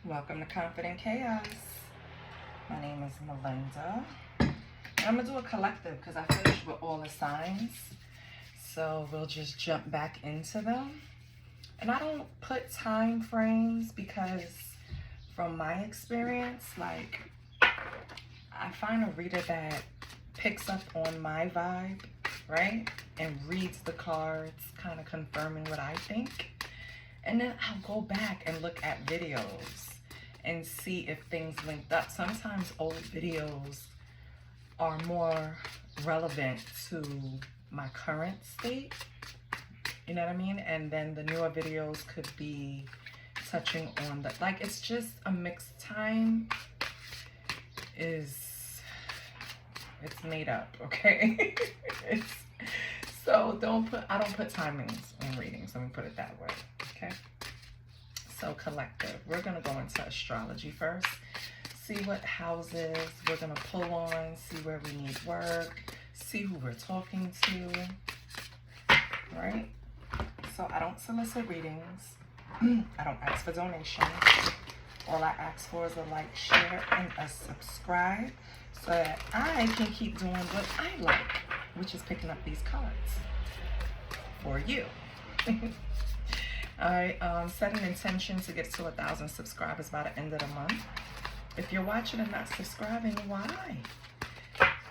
Welcome to Confident Chaos. My name is Melinda. And I'm going to do a collective because I finished with all the signs. So we'll just jump back into them. And I don't put time frames because from my experience, like I find a reader that picks up on my vibe, right? And reads the cards, kind of confirming what I think. And then I'll go back and look at videos and see if things linked up. Sometimes old videos are more relevant to my current state, you know what I mean? And then the newer videos could be touching on the, like, it's just a mixed time it's made up, okay? So I don't put timings on readings, let me put it that way, okay? So collective, we're gonna go into astrology first, see what houses we're gonna pull on, see where we need work, see who we're talking to, right? So I don't solicit readings, I don't ask for donations. All I ask for is a like, share, and a subscribe so that I can keep doing what I like, which is picking up these cards for you. I set an intention to get to 1,000 subscribers by the end of the month. If you're watching and not subscribing, why?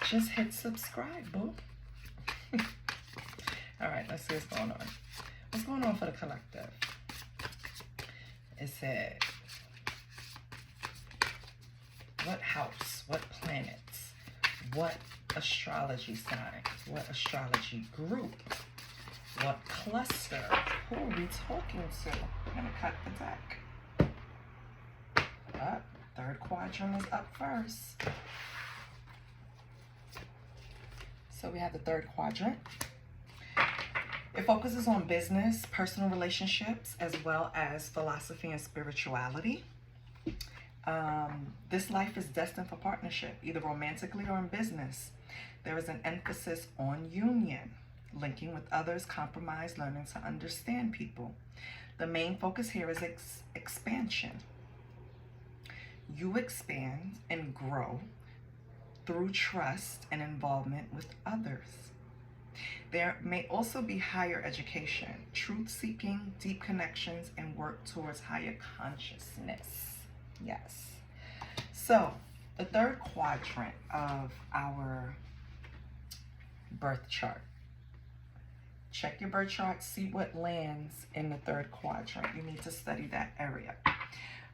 Just hit subscribe, boo. All right, let's see what's going on. What's going on for the collective? It said, what house, what planets, what astrology sign, what astrology group, what cluster, who are we talking to? I'm gonna cut the deck. Up, third quadrant is up first. So we have the third quadrant. It focuses on business, personal relationships, as well as philosophy and spirituality. This life is destined for partnership, either romantically or in business. There is an emphasis on union, linking with others, compromise, learning to understand people. The main focus here is expansion. You expand and grow through trust and involvement with others. There may also be higher education, truth-seeking, deep connections, and work towards higher consciousness. Yes. So the third quadrant of our birth chart. Check your birth chart, see what lands in the third quadrant. You need to study that area.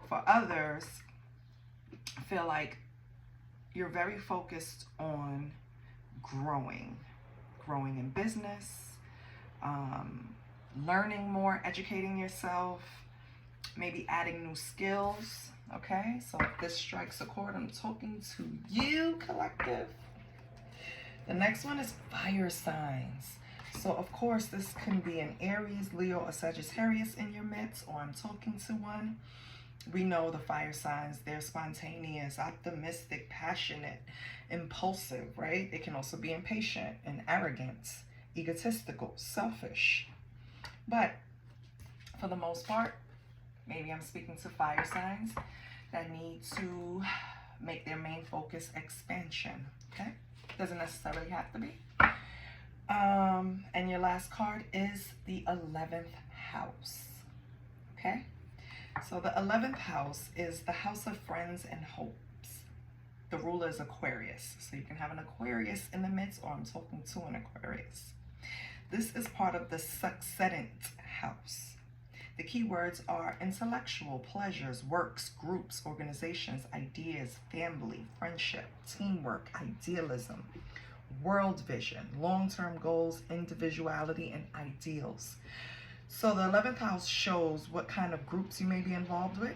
For others, I feel like you're very focused on growing in business, learning more, educating yourself, maybe adding new skills, okay? So if this strikes a chord, I'm talking to you, collective. The next one is fire signs. So of course, this can be an Aries, Leo, or Sagittarius in your midst, or I'm talking to one. We know the fire signs, they're spontaneous, optimistic, passionate, impulsive, right? It can also be impatient and arrogant, egotistical, selfish. But for the most part, maybe I'm speaking to fire signs that need to make their main focus expansion, okay? Doesn't necessarily have to be. And your last card is the 11th house, okay? So the 11th house is the house of friends and hopes. The ruler is Aquarius. So you can have an Aquarius in the midst, or I'm talking to an Aquarius. This is part of the succedent house. The key words are intellectual, pleasures, works, groups, organizations, ideas, family, friendship, teamwork, idealism, world vision, long-term goals, individuality, and ideals. So the 11th house shows what kind of groups you may be involved with.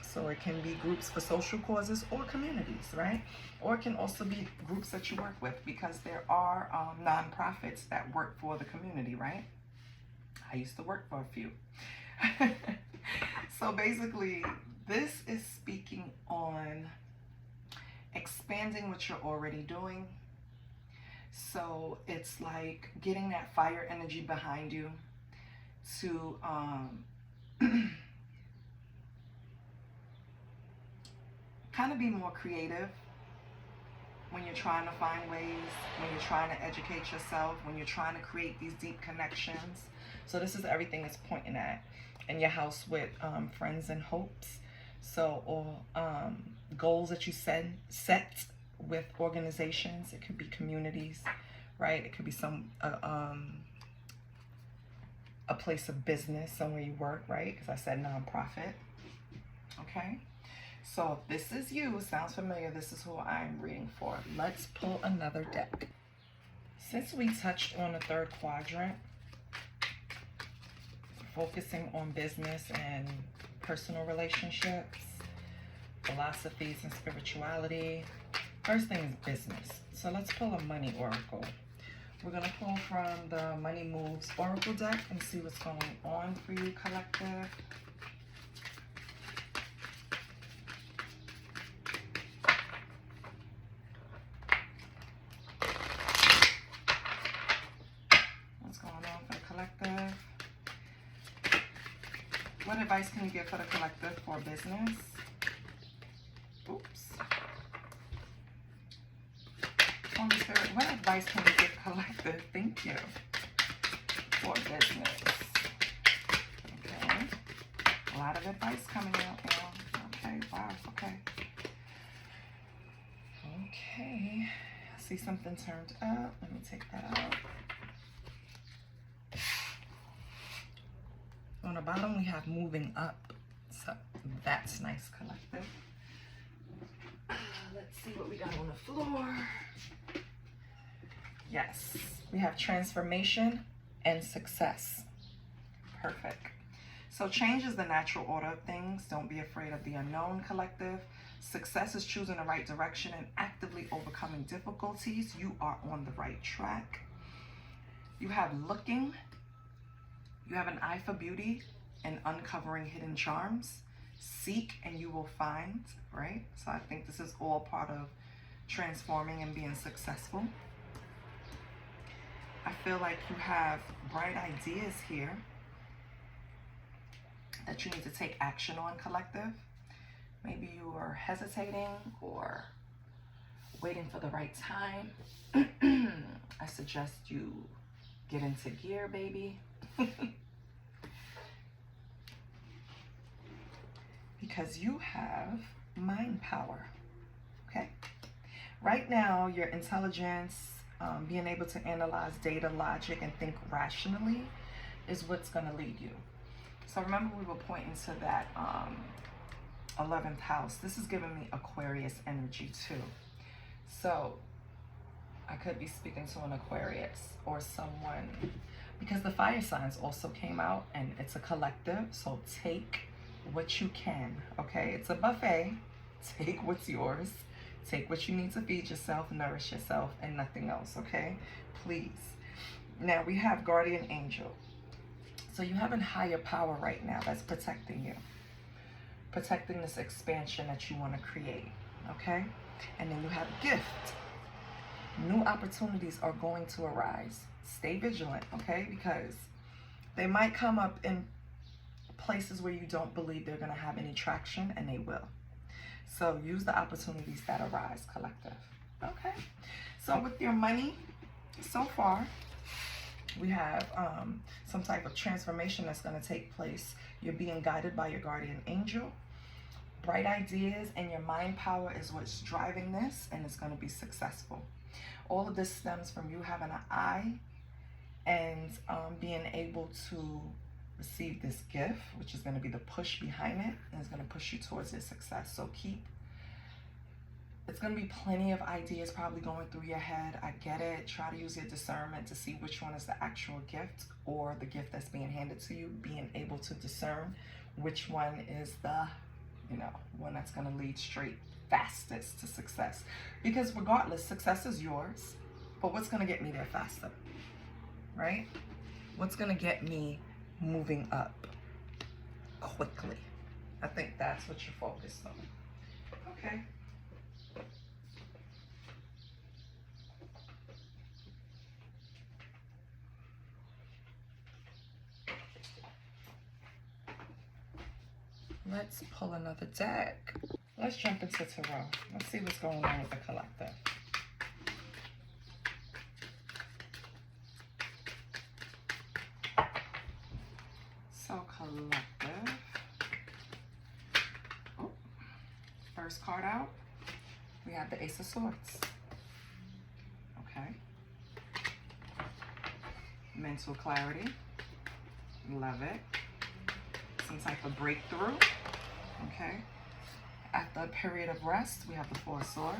So it can be groups for social causes or communities, right? Or it can also be groups that you work with, because there are nonprofits that work for the community, right? I used to work for a few. So basically, this is speaking on expanding what you're already doing. So it's like getting that fire energy behind you to kind of be more creative when you're trying to find ways, when you're trying to educate yourself, when you're trying to create these deep connections. So this is everything it's pointing at. In your house with friends and hopes. So, or goals that you set with organizations. It could be communities, right? It could be a place of business, somewhere you work, right? Because I said nonprofit. Okay. So if this is you, sounds familiar, this is who I'm reading for. Let's pull another deck. Since we touched on the third quadrant, focusing on business and personal relationships, philosophies and spirituality, first thing is business. So let's pull a money oracle. We're going to pull from the Money Moves Oracle deck and see what's going on for you, collective. What advice can you give for the collective for business? Oops. Holy Spirit, what advice can you give collective? Thank you. For business. Okay. A lot of advice coming out now. Okay, wow, okay. Okay. I see something turned up. Let me take that out. On the bottom, we have moving up. So that's nice, collective. Let's see what we got on the floor. Yes, we have transformation and success. Perfect. So change is the natural order of things. Don't be afraid of the unknown, collective. Success is choosing the right direction and actively overcoming difficulties. You are on the right track. You have looking. You have an eye for beauty and uncovering hidden charms. Seek and you will find, right? So I think this is all part of transforming and being successful. I feel like you have bright ideas here that you need to take action on, collective. Maybe you are hesitating or waiting for the right time. I suggest you get into gear, baby. Because you have mind power, okay? Right now, your intelligence, being able to analyze data, logic, and think rationally is what's going to lead you. So remember, we were pointing to that 11th house. This is giving me Aquarius energy too. So I could be speaking to an Aquarius or someone, because the fire signs also came out and it's a collective. So take what you can, okay? It's a buffet. Take what's yours. Take what you need to feed yourself, nourish yourself, and nothing else, okay? Please. Now we have guardian angel. So you have a higher power right now that's protecting you. Protecting this expansion that you want to create, okay? And then you have gift. New opportunities are going to arise. Stay vigilant, okay? Because they might come up in places where you don't believe they're going to have any traction, and they will. So use the opportunities that arise, collective. Okay. So with your money, so far, we have some type of transformation that's going to take place. You're being guided by your guardian angel. Bright ideas and your mind power is what's driving this, and it's going to be successful. All of this stems from you having an eye and being able to receive this gift, which is going to be the push behind it, and it's going to push you towards your success. So it's going to be plenty of ideas probably going through your head. I get it. Try to use your discernment to see which one is the actual gift or the gift that's being handed to you, being able to discern which one is the, one that's going to lead straight fastest to success. Because regardless, success is yours, but what's going to get me there faster, right? What's going to get me moving up quickly? I think that's what you're focused on. Okay. Let's pull another deck. Let's jump into tarot. Let's see what's going on with the collective. So collective. Oh, first card out, we have the Ace of Swords. Okay. Mental clarity. Love it. Some type of breakthrough. Okay. After a period of rest, we have the Four of Swords.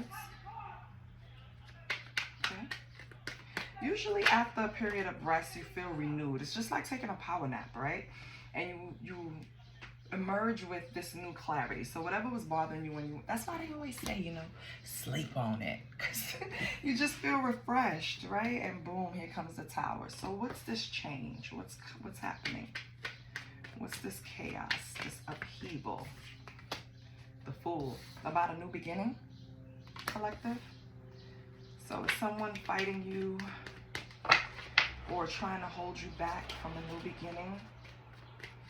Okay. Usually after a period of rest, you feel renewed. It's just like taking a power nap, right? And you emerge with this new clarity. So whatever was bothering you when you, that's why they always say, you know, sleep on it. Because you just feel refreshed, right? And boom, here comes the Tower. So what's this change? What's happening? What's this chaos, this upheaval? The Fool, about a new beginning, collective. So is someone fighting you or trying to hold you back from a new beginning?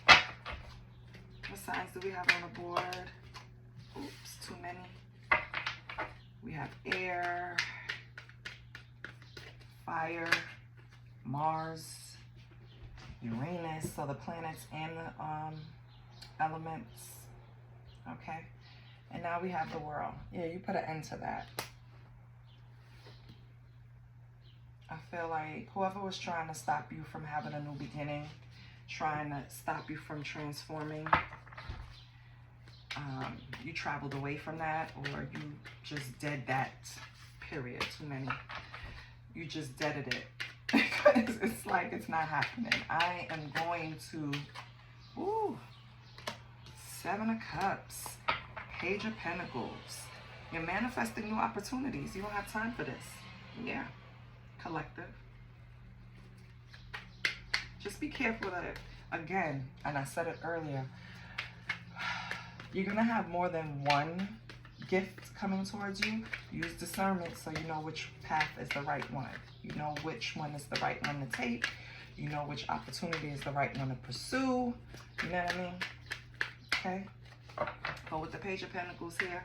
What signs do we have on the board? Oops, too many. We have air, fire, Mars, Uranus, so the planets and the elements. Okay. And now we have the World. Yeah, you put an end to that. I feel like whoever was trying to stop you from having a new beginning, trying to stop you from transforming, you traveled away from that, or you just dead that, period. Too many. You just deaded it. Because it's like it's not happening. I am going to, ooh, Seven of Cups. Page of Pentacles. You're manifesting new opportunities. You don't have time for this. Yeah. Collective. Just be careful that it, again, and I said it earlier, you're going to have more than one gift coming towards you. Use discernment so you know which path is the right one. You know which one is the right one to take. You know which opportunity is the right one to pursue. You know what I mean? Okay? But with the Page of Pentacles here,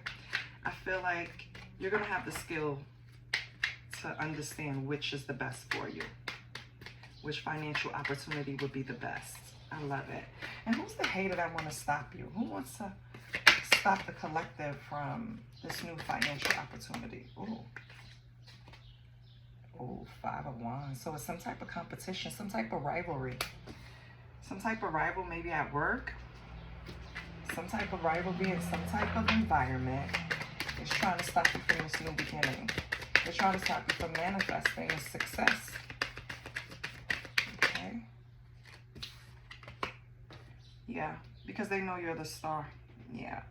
I feel like you're going to have the skill to understand which is the best for you. Which financial opportunity would be the best. I love it. And who's the hater that want to stop you? Who wants to stop the collective from this new financial opportunity? Ooh. Ooh, Five of Wands. So it's some type of competition, some type of rivalry. Some type of rival maybe at work. Some type of rivalry in some type of environment is trying to stop you from this new beginning. They're trying to stop you from manifesting a success. Okay. Yeah, because they know you're the star. Yeah.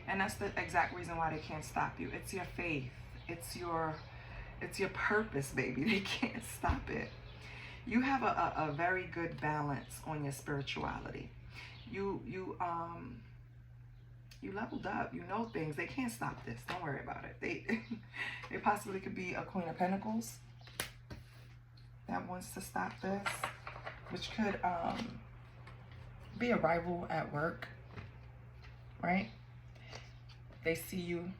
And that's the exact reason why they can't stop you. It's your faith. It's your purpose, baby. They can't stop it. You have a very good balance on your spirituality. You leveled up. You know things. They can't stop this. Don't worry about it. They possibly could be a Queen of Pentacles that wants to stop this, which could be a rival at work, right? They see you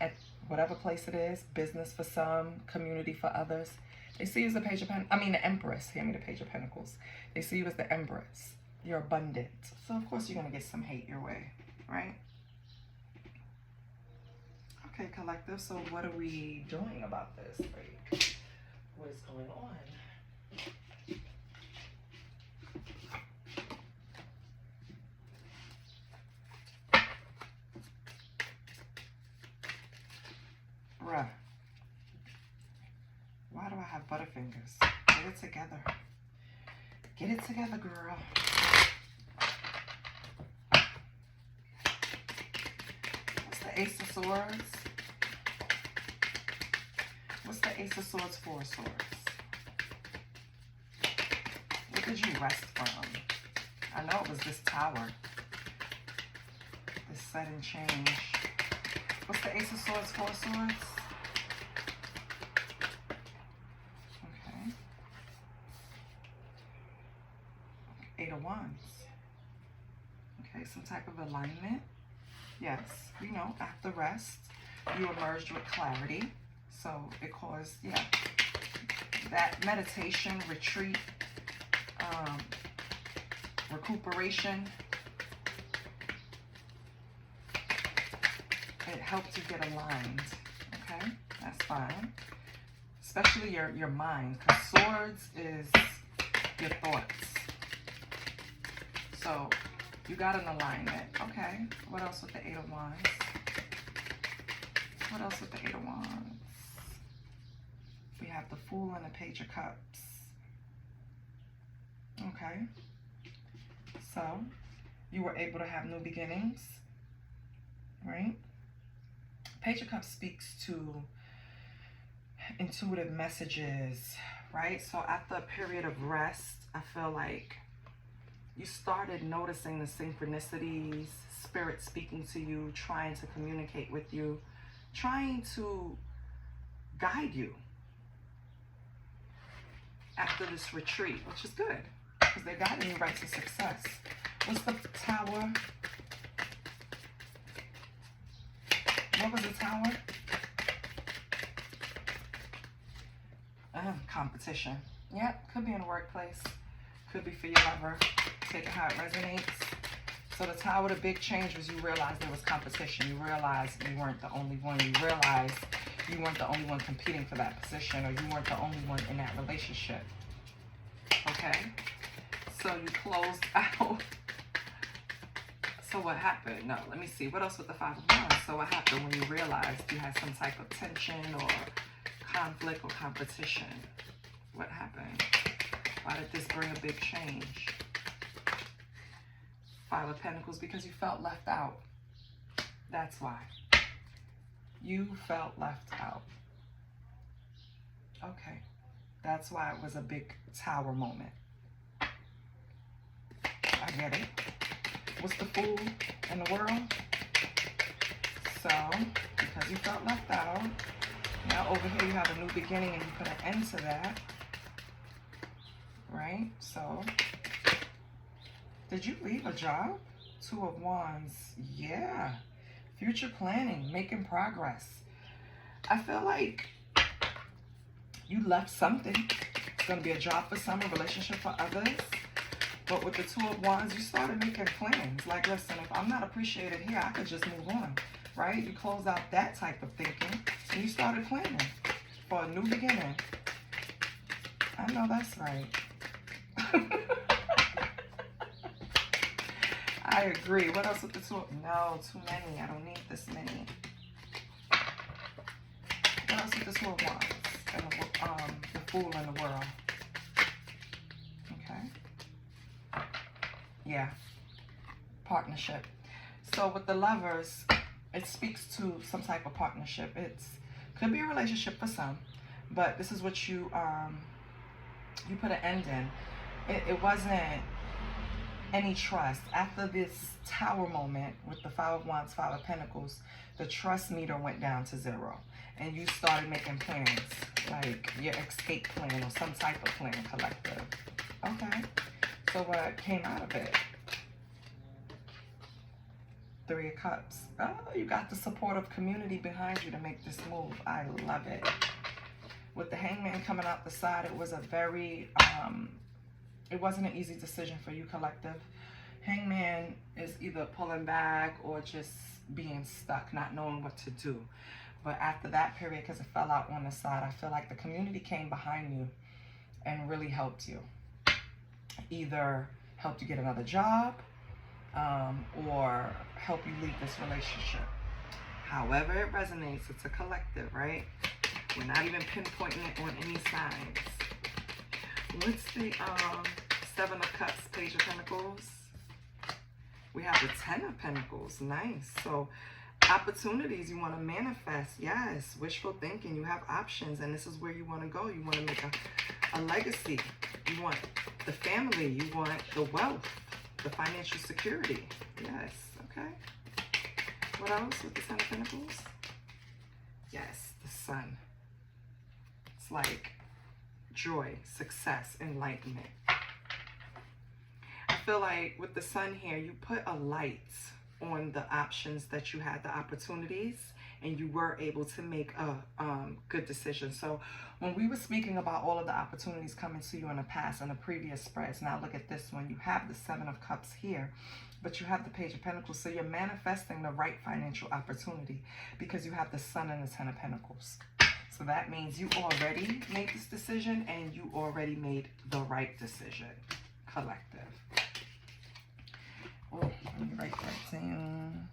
at whatever place it is, business for some, community for others. They see you as the Page of Pentacles. I mean, the Empress. Hand me the Page of Pentacles. They see you as the Empress. You're abundant. So, of course, you're going to get some hate your way, right? Okay, collective. So, what are we doing about this? Like, what is going on? Bruh. Why do I have butterfingers? Get it together. Get it together, girl. What's the Ace of Swords? What's the Ace of Swords, Four of Swords? What did you rest from? I know it was this Tower. This sudden change. What's the Ace of Swords, Four of Swords? Okay. Eight of Wands. Okay, some type of alignment. Yes, you know, after rest, you emerged with clarity. So it caused, yeah, that meditation, retreat, recuperation, it helped you get aligned. Okay, that's fine. Especially your mind, because swords is your thoughts. So you got an alignment. Okay, what else with the Eight of Wands? What else with the Eight of Wands? We have the Fool and the Page of Cups. Okay, so you were able to have new beginnings, right? Page of Cups speaks to intuitive messages, right? So after a period of rest, I feel like you started noticing the synchronicities, spirit speaking to you, trying to communicate with you, trying to guide you after this retreat, which is good because they're guiding you right to success. What's the Tower? What was the Tower? Competition. Yep, could be in the workplace. Could be for your lover. Take it how it resonates. So the Tower, the big change was you realized there was competition. You realized you weren't the only one. You realized you weren't the only one competing for that position, or you weren't the only one in that relationship. Okay? So you closed out. So what happened? No, let me see. What else with the Five of Wands? So what happened when you realized you had some type of tension or conflict or competition? What happened? Why did this bring a big change? Five of Pentacles, because you felt left out. That's why. You felt left out. Okay. That's why it was a big Tower moment. I get it. What's the Fool in the world? So, because you felt left out, now over here you have a new beginning and you put an end to that. Right? So, did you leave a job? Two of Wands. Yeah. Future planning, making progress. I feel like you left something. It's going to be a job for some, a relationship for others. But with the Two of Wands, you started making plans. Like, listen, if I'm not appreciated here, I could just move on. Right? You closed out that type of thinking. And you started planning for a new beginning. I know that's right. I agree. What else with the Two? No, too many. I don't need this many. What else with the Two of Wands? And the Fool in the world. Okay. Yeah. Partnership. So with the Lovers, it speaks to some type of partnership. It's could be a relationship for some, but this is what you put an end in. It wasn't any trust. After this Tower moment with the Five of Wands, Five of Pentacles, the trust meter went down to 0. And you started making plans, like your escape plan or some type of plan, collective. Okay. So what came out of it? Three of Cups. Oh, you got the supportive community behind you to make this move. I love it. With the Hangman coming out the side, it was a very, it wasn't an easy decision for you, collective. Hangman is either pulling back or just being stuck, not knowing what to do. But after that period, because it fell out on the side, I feel like the community came behind you and really helped you. Either helped you get another job, or help you leave this relationship. However it resonates, it's a collective, right? We're not even pinpointing it on any sides. What's the Seven of Cups, Page of Pentacles? We have the Ten of Pentacles. Nice. So opportunities you want to manifest. Yes. Wishful thinking. You have options, and this is where you want to go. You want to make a legacy. You want the family. You want the wealth, the financial security. Yes. Okay. What else with the Ten of Pentacles? Yes, the Sun. It's like joy, success, enlightenment. I feel like with the sun here, you put a light on the options that you had, the opportunities, and you were able to make a good decision. So when we were speaking about all of the opportunities coming to you in the past and the previous spreads, now look at this one. You have the Seven of Cups here, but you have the Page of Pentacles. So you're manifesting the right financial opportunity because you have the Sun and the Ten of Pentacles. So that means you already made this decision and you already made the right decision, collective. Oh, let me write that down.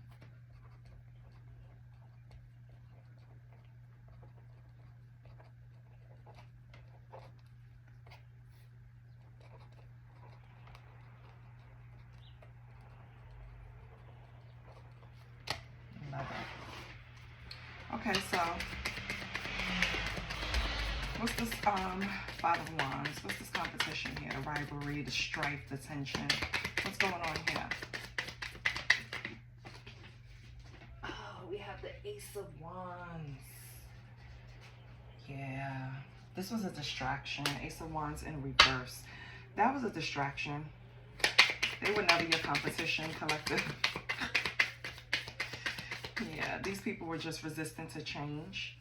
Okay, so what's this Five of Wands? What's this competition here? The rivalry, the strife, the tension. What's going on here? Oh, we have the Ace of Wands. Yeah, this was a distraction. Ace of Wands in reverse. That was a distraction. They were never your competition, collective. Yeah, these people were just resistant to change.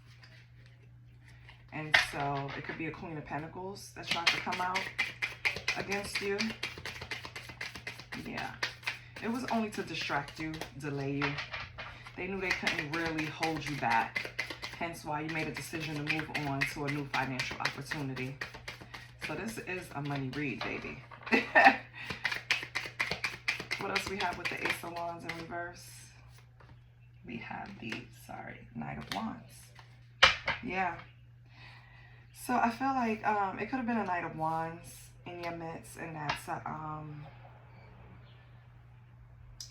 And so it could be a Queen of Pentacles that tried to come out against you. Yeah, it was only to distract you, delay you. They knew they couldn't really hold you back. Hence why you made a decision to move on to a new financial opportunity. So this is a money read, baby. What else we have with the Ace of Wands in reverse? We have the, Knight of Wands. Yeah. So I feel like it could have been a Knight of Wands in your midst, and that's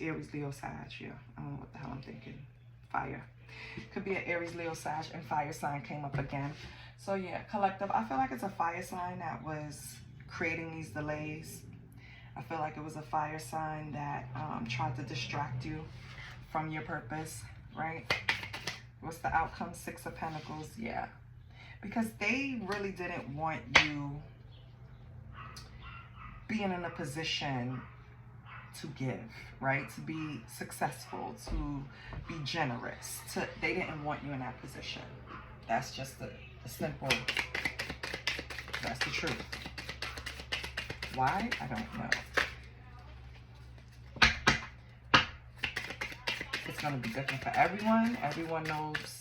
Aries, Leo, Sag. Yeah, I don't know what the hell I'm thinking. Fire. Could be an Aries, Leo, Sag, and fire sign came up again. So yeah, collective, I feel like it's a fire sign that was creating these delays. I feel like it was a fire sign that tried to distract you from your purpose, right? What's the outcome? Six of Pentacles. Yeah, because they really didn't want you being in a position to give, right? To be successful, to be generous. They didn't want you in that position. That's just the simple, that's the truth. Why? I don't know. It's going to be different for everyone. Everyone knows.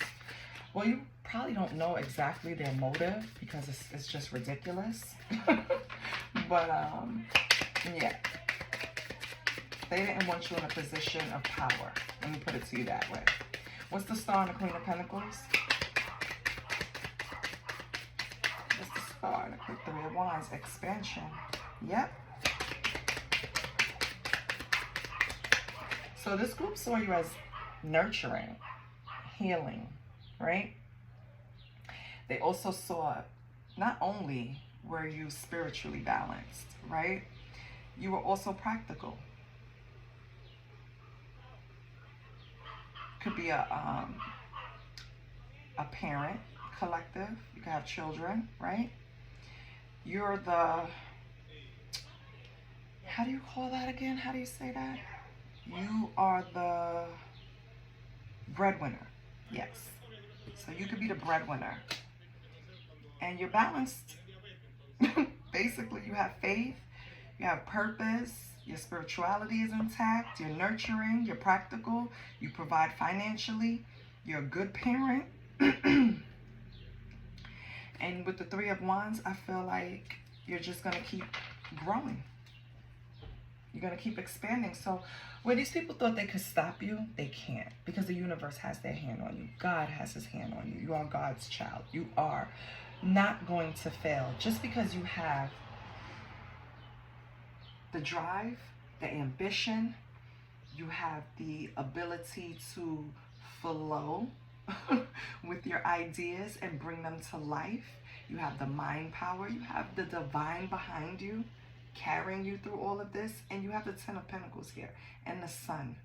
Well, you probably don't know exactly their motive because it's just ridiculous. But, yeah. They didn't want you in a position of power. Let me put it to you that way. What's the Star and the Queen of Pentacles? What's the Star and the Three of Wands? Expansion. Yep. So this group saw you as nurturing, healing, right? They also saw not only were you spiritually balanced, right? You were also practical. Could be a parent, collective. You could have children, right? You're the, how do you call that again? How do you say that? You are the breadwinner. Yes. So you could be the breadwinner. And you're balanced. Basically, you have faith. You have purpose. Your spirituality is intact. You're nurturing. You're practical. You provide financially. You're a good parent. And with the Three of Wands, I feel like you're just going to keep growing. You're going to keep expanding. So where these people thought they could stop you, they can't. Because the universe has their hand on you. God has his hand on you. You are God's child. You are not going to fail. Just because you have the drive, the ambition, you have the ability to flow with your ideas and bring them to life. You have the mind power. You have the divine behind you, carrying you through all of this. And you have the Ten of Pentacles here and the Sun.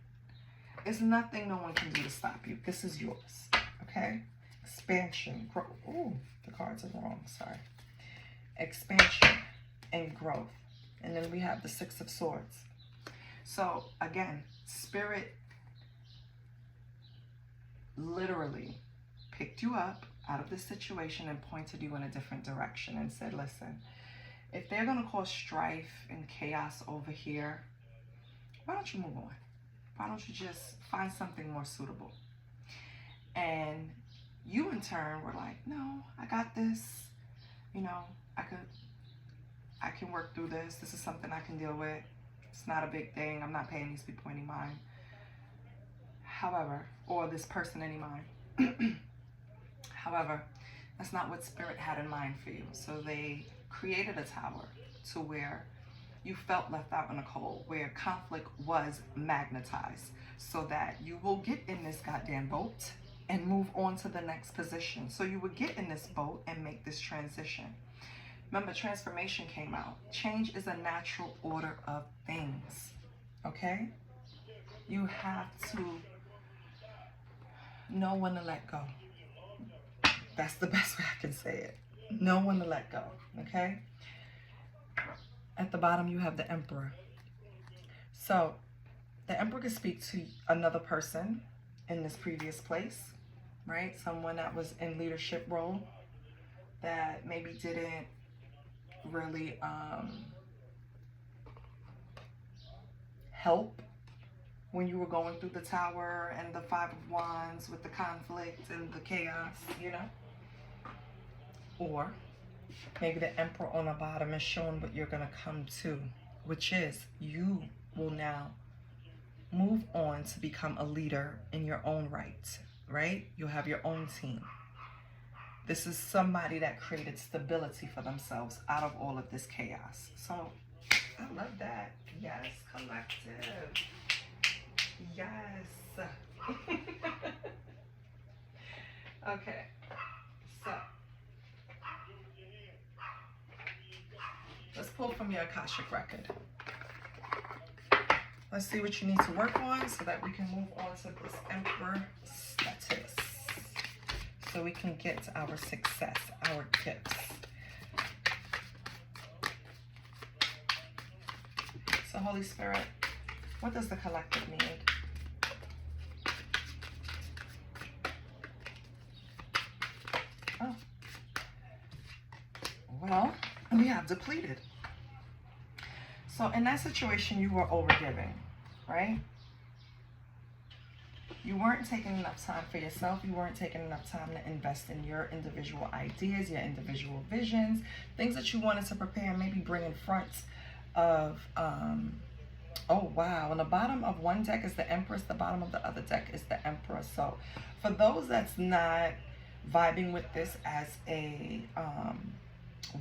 It's nothing no one can do to stop you. This is yours, okay? Expansion, growth. Oh, the cards are wrong, sorry. Expansion and growth. And then we have the Six of Swords. So again, Spirit literally picked you up out of this situation and pointed you in a different direction and said, listen, if they're going to cause strife and chaos over here, why don't you move on? Why don't you just find something more suitable? And you in turn were like, no, I got this. You know, I can work through this. This is something I can deal with. It's not a big thing. I'm not paying these people any mind. However, or this person any mind. However, that's not what Spirit had in mind for you. So they created a tower to where you felt left out in the cold, where conflict was magnetized, so that you will get in this goddamn boat and move on to the next position. So you would get in this boat and make this transition. Remember, transformation came out. Change is a natural order of things, okay? You have to know when to let go. That's the best way I can say it. Know when to let go, okay? At the bottom, you have the Emperor. So the Emperor could speak to another person in this previous place, right? Someone that was in leadership role that maybe didn't really help when you were going through the Tower and the Five of Wands with the conflict and the chaos, you know? Or maybe the Emperor on the bottom is showing what you're going to come to, which is you will now move on to become a leader in your own right, right? You'll have your own team. This is somebody that created stability for themselves out of all of this chaos. So I love that. Yes, collective. Yes. Okay, so let's pull from your Akashic record. Let's see what you need to work on so that we can move on to this Emperor status. So we can get to our success, our gifts. So Holy Spirit, what does the collective need? Oh. Well, we have depleted. So in that situation, you were overgiving, right? You weren't taking enough time for yourself. You weren't taking enough time to invest in your individual ideas, your individual visions, things that you wanted to prepare and maybe bring in front of, oh wow, on the bottom of one deck is the Empress, the bottom of the other deck is the Emperor. So for those that's not vibing with this as a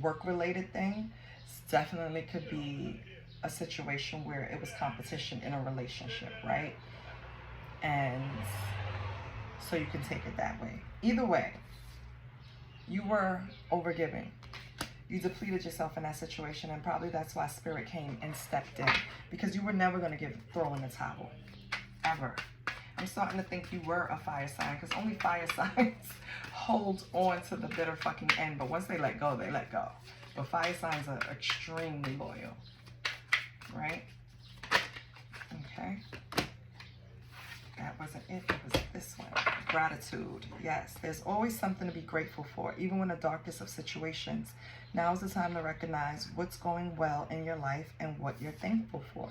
work-related thing, it definitely could be a situation where it was competition in a relationship, right? And so you can take it that way. Either way, you were overgiving. You depleted yourself in that situation, and probably that's why Spirit came and stepped in, because you were never going to throw in the towel, ever. I'm starting to think you were a fire sign, because only fire signs hold on to the bitter fucking end, but once they let go, they let go. But fire signs are extremely loyal, right? Okay. That wasn't it. It was this one. Gratitude. Yes, there's always something to be grateful for, even when the darkest of situations. Now is the time to recognize what's going well in your life and what you're thankful for.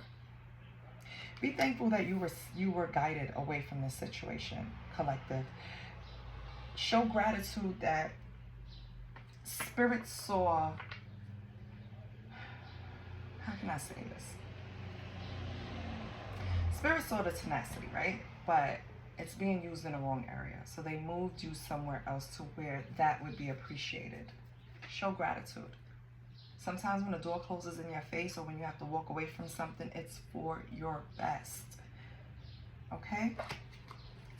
Be thankful that you were guided away from this situation, collective. Show gratitude that Spirit saw. How can I say this? Spirit saw the tenacity, right? But it's being used in the wrong area. So they moved you somewhere else to where that would be appreciated. Show gratitude. Sometimes when a door closes in your face or when you have to walk away from something, it's for your best. Okay?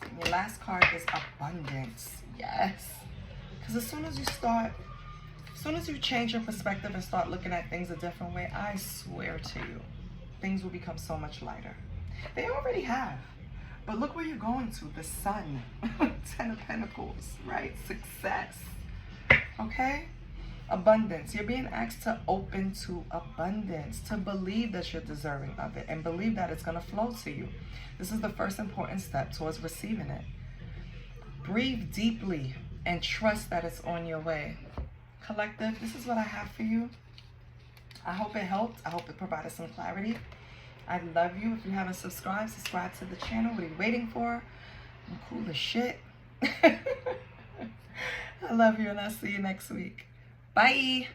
And your last card is abundance. Yes. Because as soon as you change your perspective and start looking at things a different way, I swear to you, things will become so much lighter. They already have. But look where you're going to, the Sun, 10 of Pentacles, right? Success, okay? Abundance. You're being asked to open to abundance, to believe that you're deserving of it and believe that it's going to flow to you. This is the first important step towards receiving it. Breathe deeply and trust that it's on your way. Collective, this is what I have for you. I hope it helped. I hope it provided some clarity. I love you. If you haven't subscribed, subscribe to the channel. What are you waiting for? I'm cool as shit. I love you, and I'll see you next week. Bye.